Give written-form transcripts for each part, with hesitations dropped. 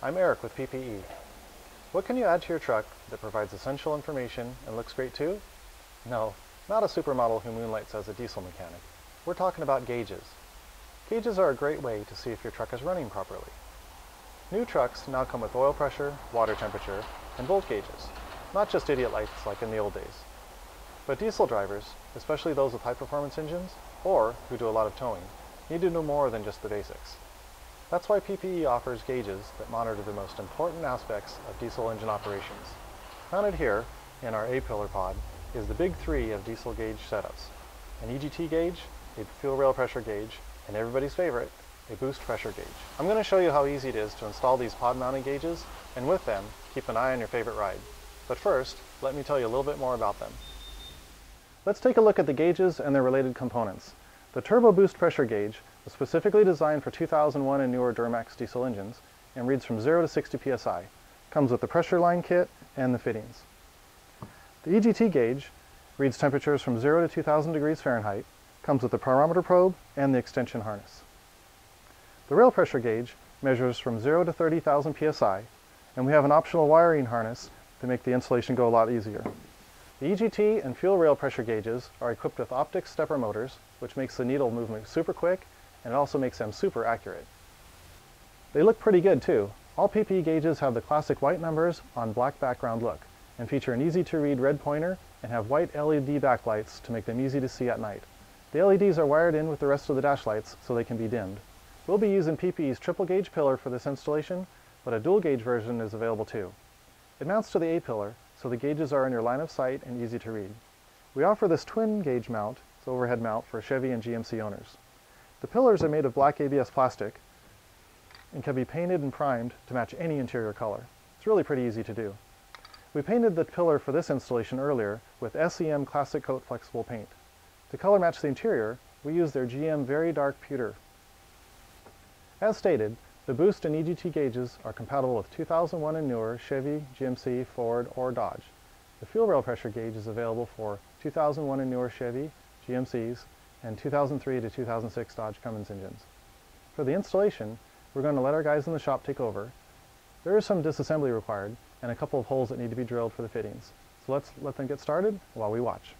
I'm Eric with PPE. What can you add to your truck that provides essential information and looks great too? No, not a supermodel who moonlights as a diesel mechanic. We're talking about gauges. Gauges are a great way to see if your truck is running properly. New trucks now come with oil pressure, water temperature, and volt gauges, not just idiot lights like in the old days. But diesel drivers, especially those with high-performance engines, or who do a lot of towing, need to know more than just the basics. That's why PPE offers gauges that monitor the most important aspects of diesel engine operations. Mounted here, in our A-pillar pod, is the big three of diesel gauge setups: an EGT gauge, a fuel rail pressure gauge, and everybody's favorite, a boost pressure gauge. I'm going to show you how easy it is to install these pod-mounted gauges, and with them, keep an eye on your favorite ride. But first, let me tell you a little bit more about them. Let's take a look at the gauges and their related components. The Turbo Boost Pressure Gauge was specifically designed for 2001 and newer Duramax diesel engines and reads from 0 to 60 psi. Comes with the pressure line kit and the fittings. The EGT gauge reads temperatures from 0 to 2000 degrees Fahrenheit, comes with the pyrometer probe and the extension harness. The rail pressure gauge measures from 0 to 30,000 psi, and we have an optional wiring harness to make the installation go a lot easier. The EGT and fuel rail pressure gauges are equipped with optic stepper motors, which makes the needle movement super quick, and it also makes them super accurate. They look pretty good too. All PPE gauges have the classic white numbers on black background look, and feature an easy-to-read red pointer and have white LED backlights to make them easy to see at night. The LEDs are wired in with the rest of the dash lights so they can be dimmed. We'll be using PPE's triple gauge pillar for this installation, but a dual gauge version is available too. It mounts to the A-pillar, so the gauges are in your line of sight and easy to read. We offer this twin gauge mount, it's overhead mount for Chevy and GMC owners. The pillars are made of black ABS plastic and can be painted and primed to match any interior color. It's really pretty easy to do. We painted the pillar for this installation earlier with SEM Classic Coat Flexible Paint. To color match the interior, we use their GM Very Dark Pewter. As stated, the Boost and EGT gauges are compatible with 2001 and newer Chevy, GMC, Ford, or Dodge. The fuel rail pressure gauge is available for 2001 and newer Chevy, GMCs, and 2003 to 2006 Dodge Cummins engines. For the installation, we're going to let our guys in the shop take over. There is some disassembly required and a couple of holes that need to be drilled for the fittings. So let's let them get started while we watch.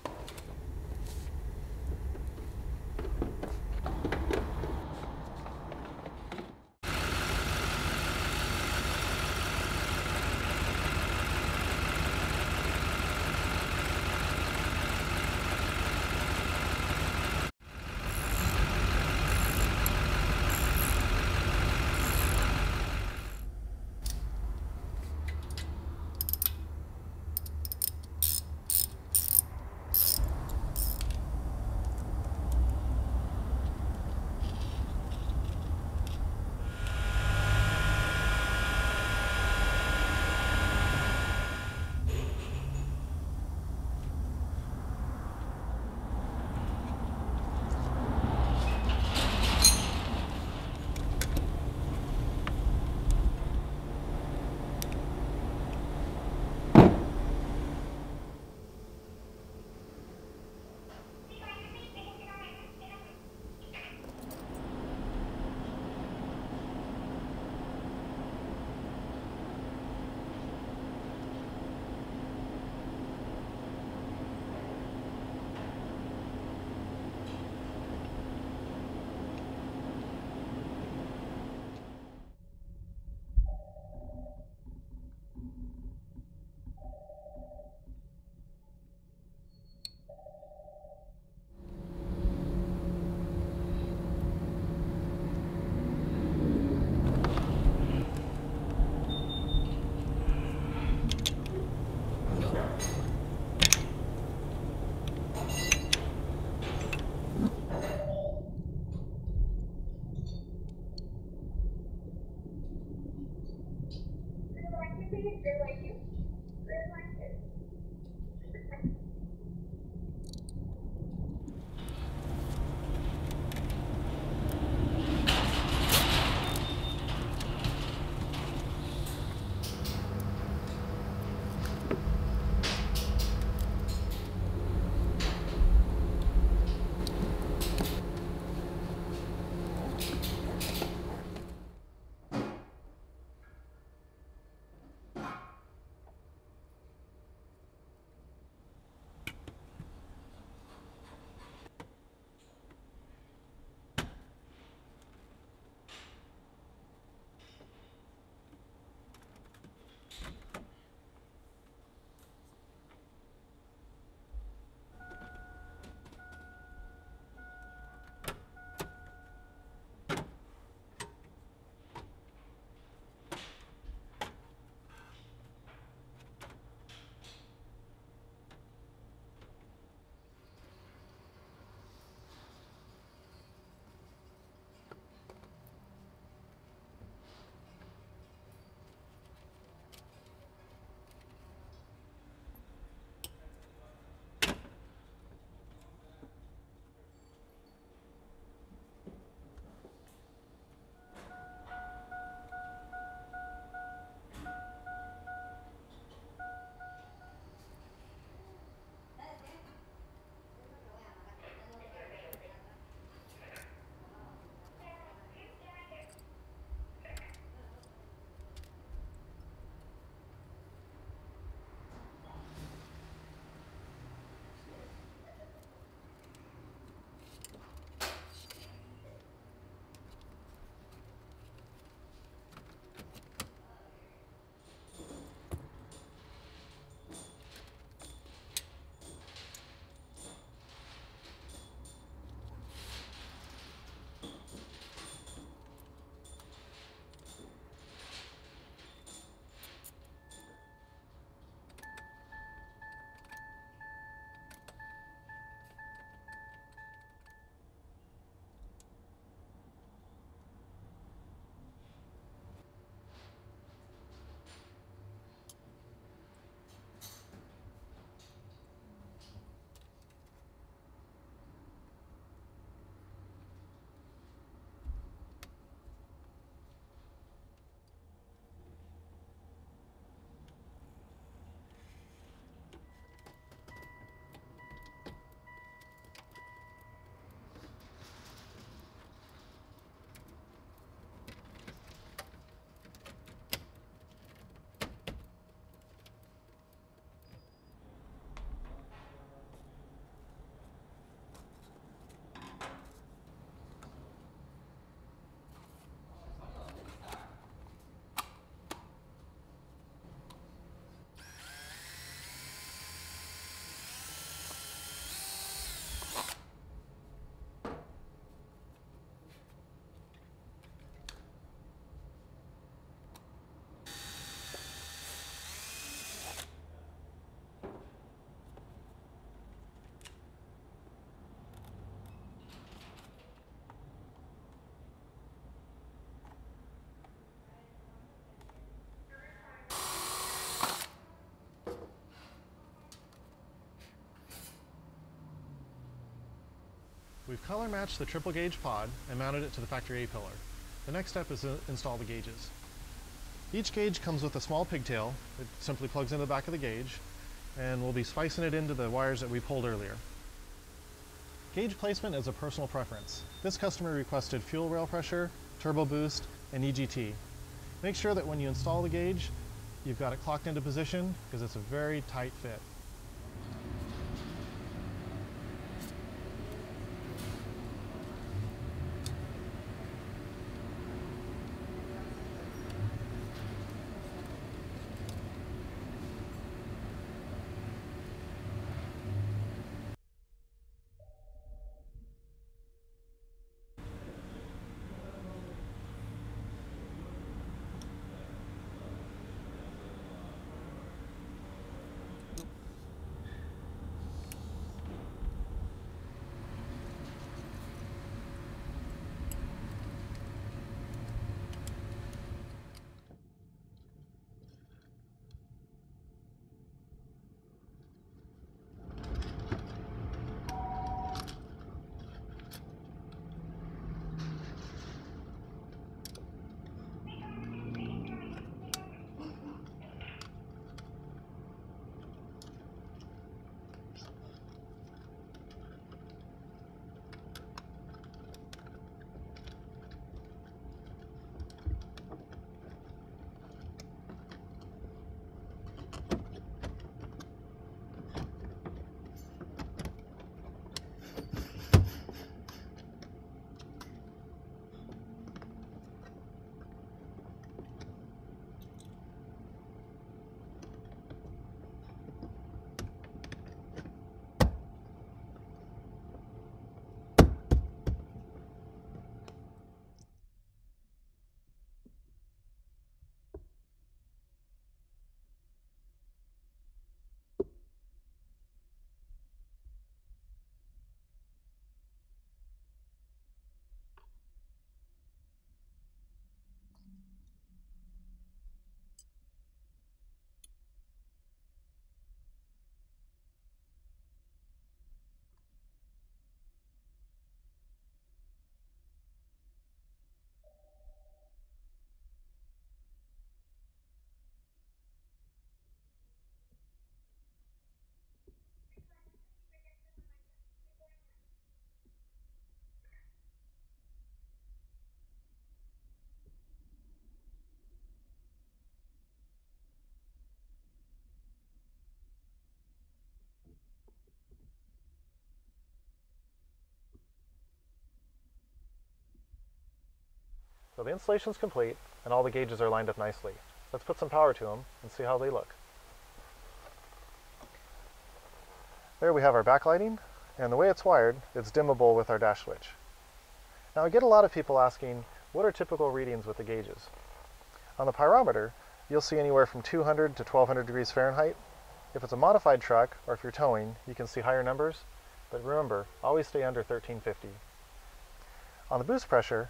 We've color matched the triple gauge pod and mounted it to the factory A pillar. The next step is to install the gauges. Each gauge comes with a small pigtail. It simply plugs into the back of the gauge, and we'll be spicing it into the wires that we pulled earlier. Gauge placement is a personal preference. This customer requested fuel rail pressure, turbo boost, and EGT. Make sure that when you install the gauge, you've got it clocked into position because it's a very tight fit. So the installation is complete and all the gauges are lined up nicely. Let's put some power to them and see how they look. There we have our backlighting, and the way it's wired, it's dimmable with our dash switch. Now I get a lot of people asking, what are typical readings with the gauges? On the pyrometer, you'll see anywhere from 200 to 1200 degrees Fahrenheit. If it's a modified truck, or if you're towing, you can see higher numbers, but remember, always stay under 1350. On the boost pressure,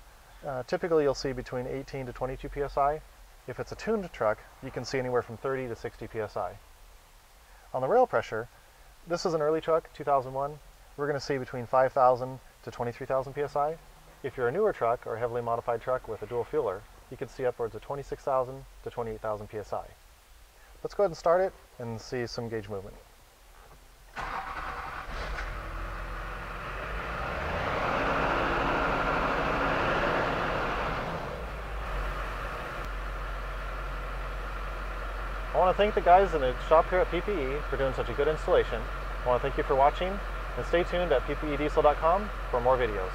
typically you'll see between 18 to 22 psi. If it's a tuned truck, you can see anywhere from 30 to 60 psi. On the rail pressure, this is an early truck, 2001. We're going to see between 5,000 to 23,000 psi. If you're a newer truck or a heavily modified truck with a dual fueler, you can see upwards of 26,000 to 28,000 psi. Let's go ahead and start it and see some gauge movement. I want to thank the guys in the shop here at PPE for doing such a good installation. I want to thank you for watching, and stay tuned at ppediesel.com for more videos.